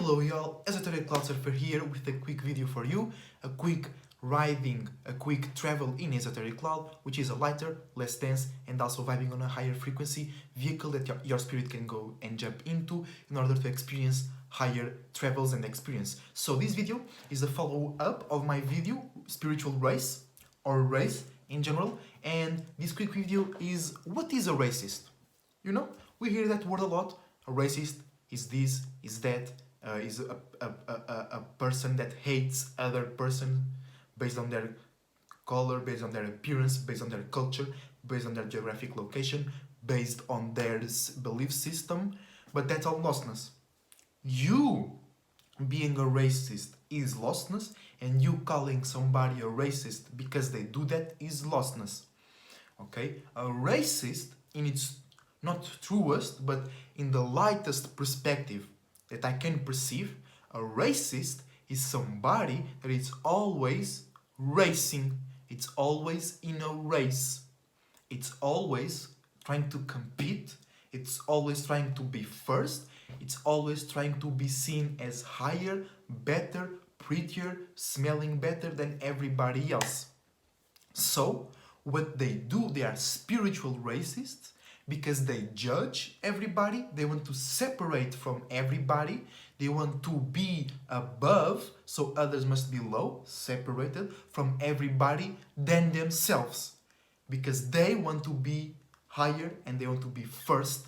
Hello y'all, Esoteric Cloud Surfer here with a quick video for you, a quick travel in Esoteric Cloud, which is a lighter, less dense, and also vibing on a higher frequency vehicle that your spirit can go and jump into in order to experience higher travels and experience. So this video is a follow-up of my video, Spiritual Race, or Race in general, and this quick video is, what is a racist? You know, we hear that word a lot. A racist is this, is that, is a person that hates other person based on their color, based on their appearance, based on their culture, based on their geographic location, based on their belief system. But that's all lostness. You being a racist is lostness, and you calling somebody a racist because they do that is lostness. Okay? A racist, in its not truest, but in the lightest perspective that I can perceive, a racist is somebody that is always racing. It's always in a race. It's always trying to compete. It's always trying to be first. It's always trying to be seen as higher, better, prettier, smelling better than everybody else. So, what they do, they are spiritual racists, because they judge everybody, they want to separate from everybody, they want to be above, so others must be low, separated from everybody than themselves, because they want to be higher and they want to be first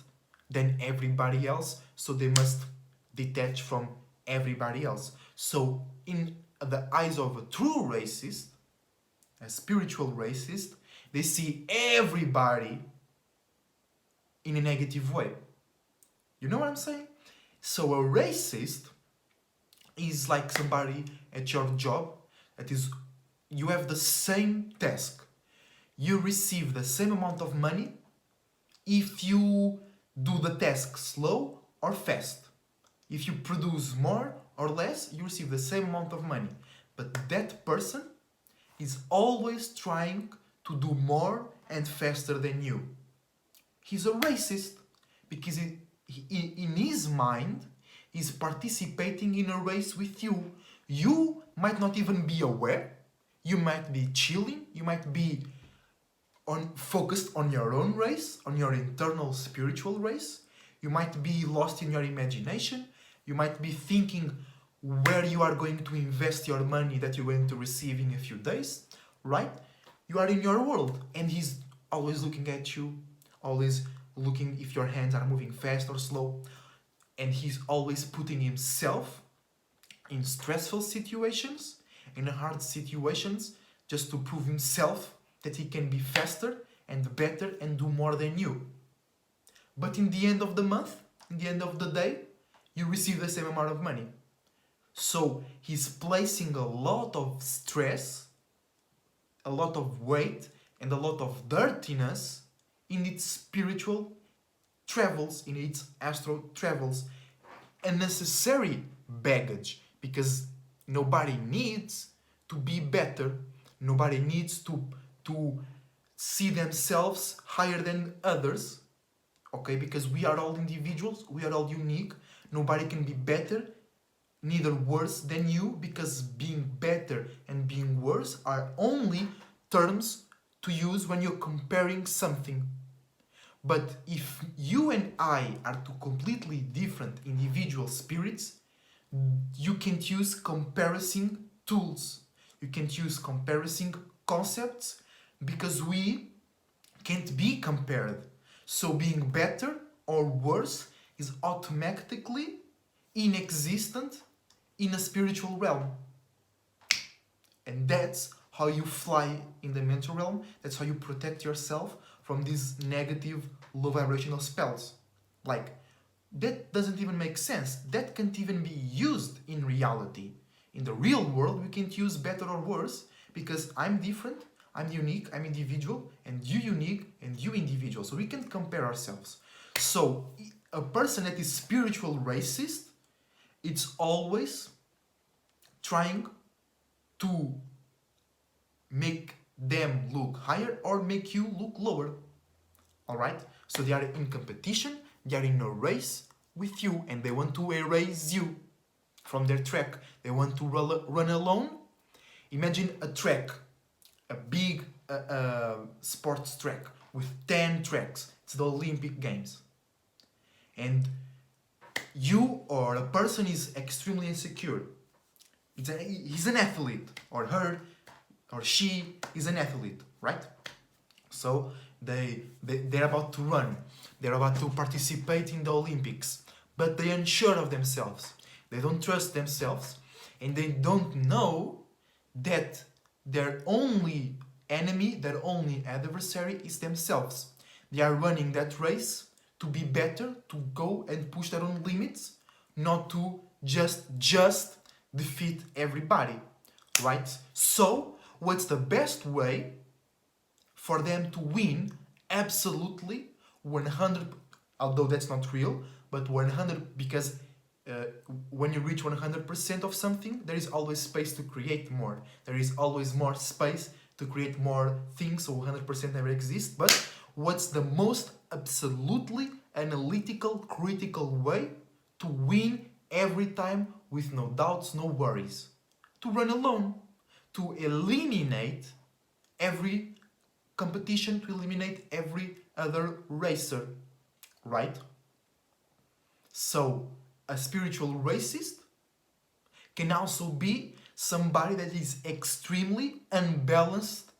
than everybody else, so they must detach from everybody else. So in the eyes of a true racist, a spiritual racist, they see everybody in a negative way. You know what I'm saying? So a racist is like somebody at your job that is, you have the same task. You receive the same amount of money if you do the task slow or fast. If you produce more or less, you receive the same amount of money. But that person is always trying to do more and faster than you. He's a racist because in his mind, he's participating in a race with you. You might not even be aware. You might be chilling. You might be focused on your own race, on your internal spiritual race. You might be lost in your imagination. You might be thinking where you are going to invest your money that you're going to receive in a few days, right? You are in your world, and he's always looking at you, always looking if your hands are moving fast or slow, and he's always putting himself in stressful situations, in hard situations, just to prove himself that he can be faster and better and do more than you. But in the end of the month, in the end of the day, you receive the same amount of money. So he's placing a lot of stress, a lot of weight, and a lot of dirtiness in its spiritual travels, in its astral travels. Unnecessary baggage, because nobody needs to be better. Nobody needs to see themselves higher than others. Okay, because we are all individuals, we are all unique. Nobody can be better, neither worse than you, because being better and being worse are only terms to use when you're comparing something. But if you and I are two completely different individual spirits, you can't use comparison tools. You can't use comparison concepts, because we can't be compared. So being better or worse is automatically inexistent in a spiritual realm. And that's how you fly in the mental realm. That's how you protect yourself from these negative, low vibrational spells. Like, that doesn't even make sense. That can't even be used in reality. In the real world, we can't use better or worse, because I'm different, I'm unique, I'm individual, and you unique, and you individual. So we can't compare ourselves. So a person that is spiritual racist, it's always trying to make them look higher or make you look lower. Alright? So they are in competition, they are in a race with you, and they want to erase you. from their track. They want to run alone. Imagine a track, a big sports track with 10 tracks. It's the Olympic Games. And you or a person is extremely insecure. He's an athlete, or her or she is an athlete, right? So they're about to run. They're about to participate in the Olympics. But they're unsure of themselves. They don't trust themselves. And they don't know that their only enemy, their only adversary is themselves. They are running that race to be better, to go and push their own limits, not to just defeat everybody, right? So, what's the best way for them to win? Absolutely 100, although that's not real, but 100, because when you reach 100% of something, there is always space to create more. There is always more space to create more things, so 100% never exists. But what's the most absolutely analytical, critical way to win every time with no doubts, no worries? To run alone, to eliminate every competition, to eliminate every other racer, right? So, a spiritual racist can also be somebody that is extremely unbalanced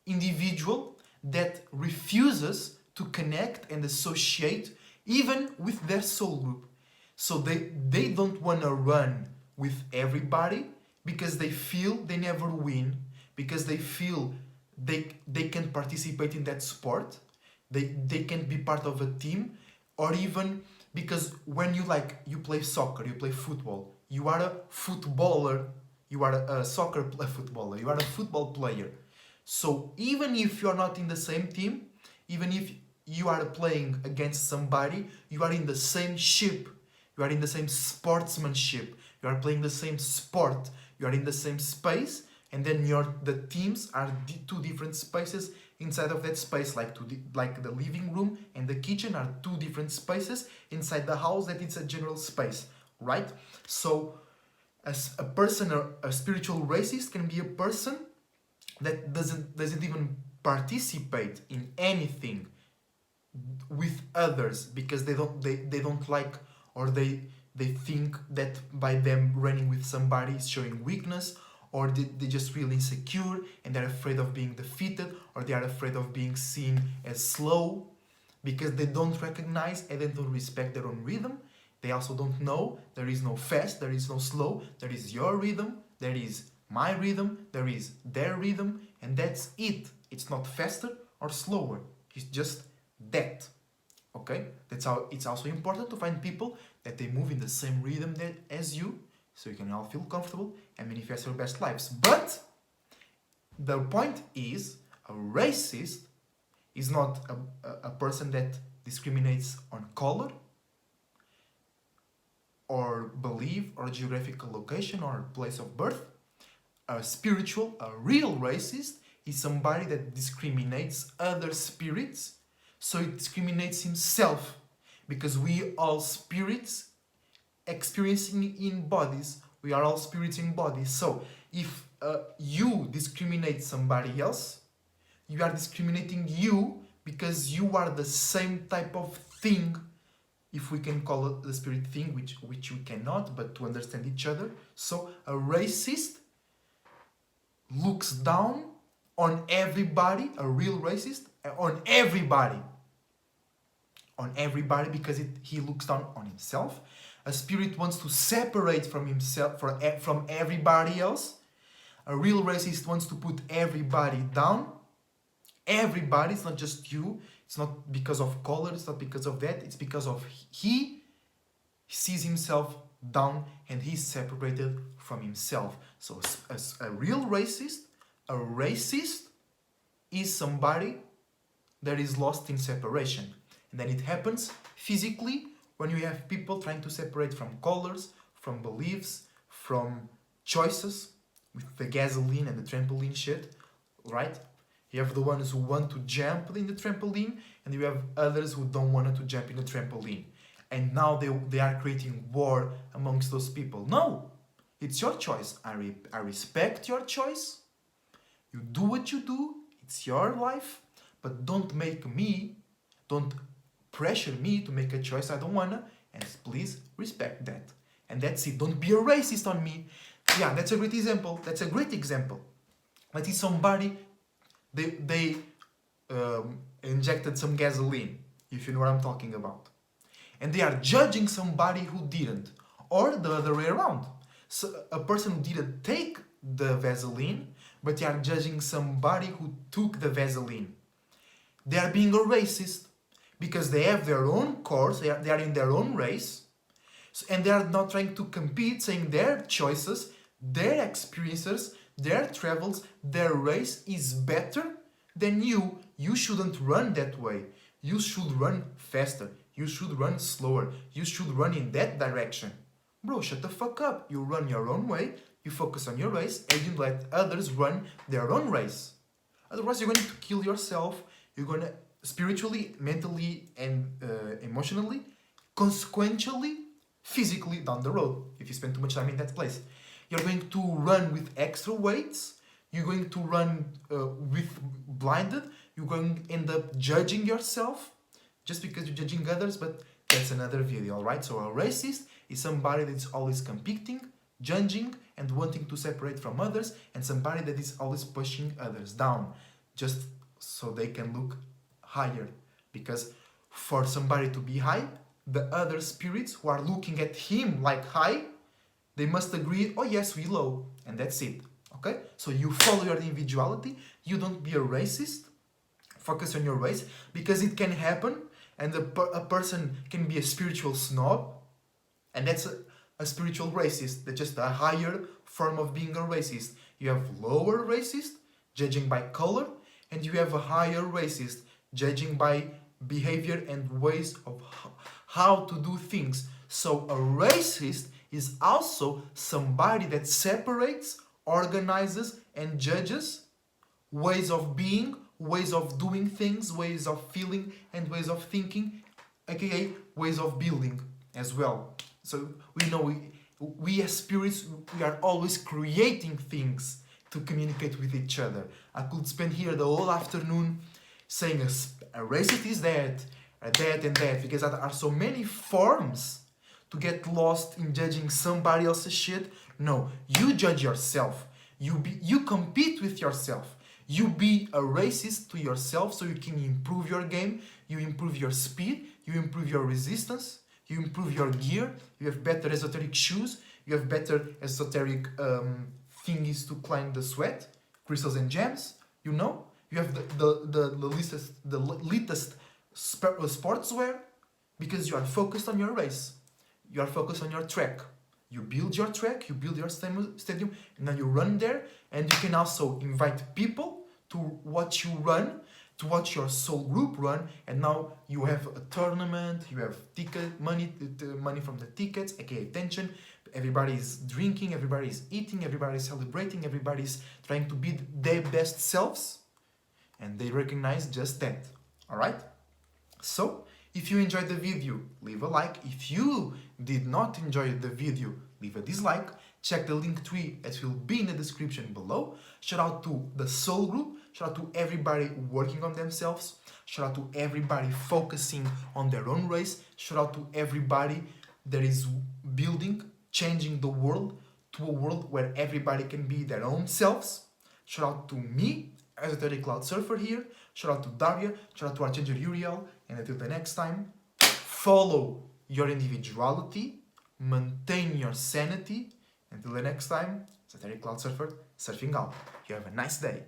individual that refuses to connect and associate even with their soul group. So they don't want to run with everybody because they feel they never win, because they feel they can participate in that sport, they can be part of a team, or even because when you play soccer, you play football, you are a footballer, you are a footballer, you are a football player. So even if you're not in the same team, even if you are playing against somebody, you are in the same ship, you are in the same sportsmanship, you are playing the same sport, you are in the same space, and then the teams are two different spaces inside of that space, like the living room and the kitchen are two different spaces inside the house that it's a general space, right? So as a person, or a spiritual racist can be a person that doesn't even participate in anything with others because they don't like, or they think that by them running with somebody is showing weakness, or they're just really insecure and they're afraid of being defeated, or they are afraid of being seen as slow because they don't recognize and they don't respect their own rhythm. They also don't know there is no fast, there is no slow, there is your rhythm, there is my rhythm, there is their rhythm, and that's it. It's not faster or slower, it's just that. Okay? That's how it's also important to find people that they move in the same rhythm as you, so you can all feel comfortable and manifest your best lives. But the point is, a racist is not a person that discriminates on color, or belief, or geographical location, or place of birth. A real racist is somebody that discriminates other spirits, so it discriminates himself, because we all spirits experiencing in bodies. We are all spirits in bodies. So if you discriminate somebody else, you are discriminating you, because you are the same type of thing, if we can call it the spirit thing, which we cannot, but to understand each other. So a racist looks down on everybody, a real racist, on everybody, because he looks down on himself. A spirit wants to separate from himself, from everybody else. A real racist wants to put everybody down. Everybody, it's not just you. It's not because of color, it's not because of that. It's because of he sees himself down and he's separated from himself. So a real racist, a racist is somebody that is lost in separation. And then it happens physically when you have people trying to separate from colors, from beliefs, from choices, with the gasoline and the trampoline shit, right? You have the ones who want to jump in the trampoline, and you have others who don't want to jump in the trampoline. and now they are creating war amongst those people. No, it's your choice. I respect your choice. You do what you do. It's your life. But don't pressure me to make a choice I don't wanna. And please respect that. And that's it. Don't be a racist on me. Yeah, that's a great example. That's a great example. Let's see somebody, they injected some gasoline, if you know what I'm talking about. And they are judging somebody who didn't. Or the other way around. So a person who didn't take the Vaseline, but they are judging somebody who took the Vaseline. They are being a racist because they have their own course, they are in their own race, and they are not trying to compete, saying their choices, their experiences, their travels, their race is better than you. You shouldn't run that way. You should run faster. You should run slower. You should run in that direction. Bro, shut the fuck up. You run your own way, you focus on your race, and you let others run their own race. Otherwise, you're going to kill yourself. You're going to spiritually, mentally, and emotionally, consequentially, physically down the road if you spend too much time in that place. You're going to run with extra weights. You're going to run with blinded. You're going to end up judging yourself just because you're judging others, but that's another video, alright? So a racist is somebody that's always competing, judging, and wanting to separate from others, and somebody that is always pushing others down just so they can look higher. Because for somebody to be high, the other spirits who are looking at him like high, they must agree, oh yes, we low, and that's it. Okay? So you follow your individuality, you don't be a racist, focus on your race, because it can happen, and a person can be a spiritual snob, and that's a spiritual racist. That's just a higher form of being a racist. You have lower racist, judging by color, and you have a higher racist, judging by behavior and ways of how to do things. So a racist is also somebody that separates, organizes, and judges ways of being, ways of doing things, ways of feeling, and ways of thinking, aka ways of building as well. So we know we as spirits, we are always creating things to communicate with each other. I could spend here the whole afternoon saying a racist is that, and that, because there are so many forms to get lost in judging somebody else's shit. No, you judge yourself. You compete with yourself. You be a racist to yourself so you can improve your game, you improve your speed, you improve your resistance, you improve your gear, you have better esoteric shoes, you have better esoteric thingies to climb the sweat, crystals and gems, you know? You have the latest sportswear because you are focused on your race. You are focused on your track. You build your track, you build your stadium, and then you run there, and you can also invite people to watch you run, to watch your soul group run, and now you have a tournament, you have money from the tickets, aka attention, everybody's drinking, everybody's eating, everybody's celebrating, everybody's trying to be their best selves, and they recognize just that, alright? So, if you enjoyed the video, leave a like. If you did not enjoy the video, leave a dislike. Check the link tree that will be in the description below. Shout out to the soul group. Shout out to everybody working on themselves. Shout out to everybody focusing on their own race. Shout out to everybody that is building, changing the world to a world where everybody can be their own selves. Shout out to me, Esoteric Cloud Surfer here. Shout out to Daria. Shout out to Archangel Uriel. And until the next time, follow your individuality, maintain your sanity. Until the next time, Esoteric Cloud Surfer, surfing out. You have a nice day.